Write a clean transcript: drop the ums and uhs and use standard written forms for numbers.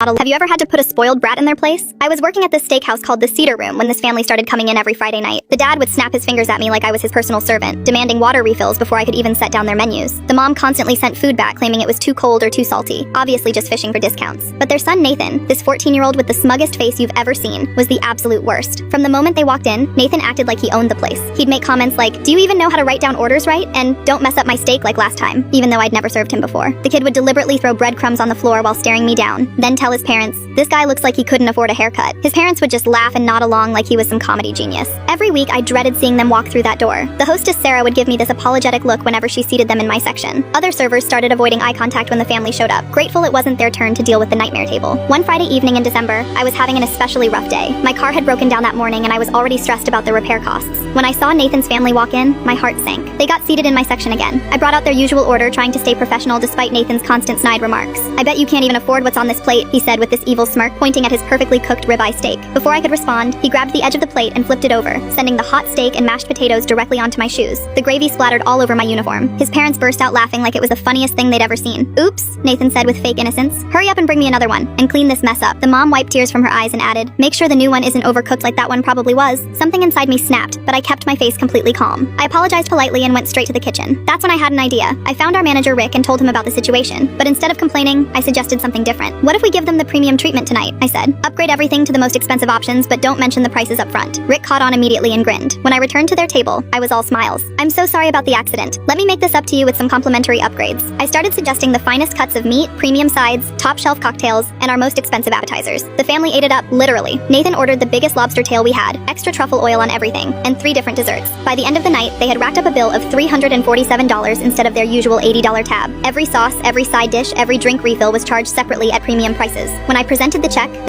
Have you ever had to put a spoiled brat in their place? I was working at this steakhouse called the Cedar Room when this family started coming in every Friday night. The dad would snap his fingers at me like I was his personal servant, demanding water refills before I could even set down their menus. The mom constantly sent food back claiming it was too cold or too salty, obviously just fishing for discounts. But their son Nathan, this 14-year-old with the smuggest face you've ever seen, was the absolute worst. From the moment they walked in, Nathan acted like he owned the place. He'd make comments like, "Do you even know how to write down orders right? And don't mess up my steak like last time," even though I'd never served him before. The kid would deliberately throw breadcrumbs on the floor while staring me down, then tell his parents, "This guy looks like he couldn't afford a haircut." His parents would just laugh and nod along like he was some comedy genius. Every week, I dreaded seeing them walk through that door. The hostess Sarah would give me this apologetic look whenever she seated them in my section. Other servers started avoiding eye contact when the family showed up, grateful it wasn't their turn to deal with the nightmare table. One Friday evening in December, I was having an especially rough day. My car had broken down that morning and I was already stressed about the repair costs. When I saw Nathan's family walk in, my heart sank. They got seated in my section again. I brought out their usual order, trying to stay professional despite Nathan's constant snide remarks. "I bet you can't even afford what's on this plate," he said with this evil smirk, pointing at his perfectly cooked ribeye steak. Before I could respond, he grabbed the edge of the plate and flipped it over, sending the hot steak and mashed potatoes directly onto my shoes. The gravy splattered all over my uniform. His parents burst out laughing like it was the funniest thing they'd ever seen. "Oops," Nathan said with fake innocence. "Hurry up and bring me another one, and clean this mess up." The mom wiped tears from her eyes and added, "Make sure the new one isn't overcooked like that one probably was." Something inside me snapped, but I kept my face completely calm. I apologized politely and went straight to the kitchen. That's when I had an idea. I found our manager Rick and told him about the situation, but instead of complaining, I suggested something different. "What if we give them the premium treatment tonight?" I said. "Upgrade everything to the most expensive options, but don't mention the prices up front." Rick caught on immediately and grinned. When I returned to their table, I was all smiles. "I'm so sorry about the accident. Let me make this up to you with some complimentary upgrades." I started suggesting the finest cuts of meat, premium sides, top shelf cocktails, and our most expensive appetizers. The family ate it up, literally. Nathan ordered the biggest lobster tail we had, extra truffle oil on everything, and 3 different desserts. By the end of the night, they had racked up a bill of $347 instead of their usual $80 tab. Every sauce, every side dish, every drink refill was charged separately at premium prices. When I presented the check,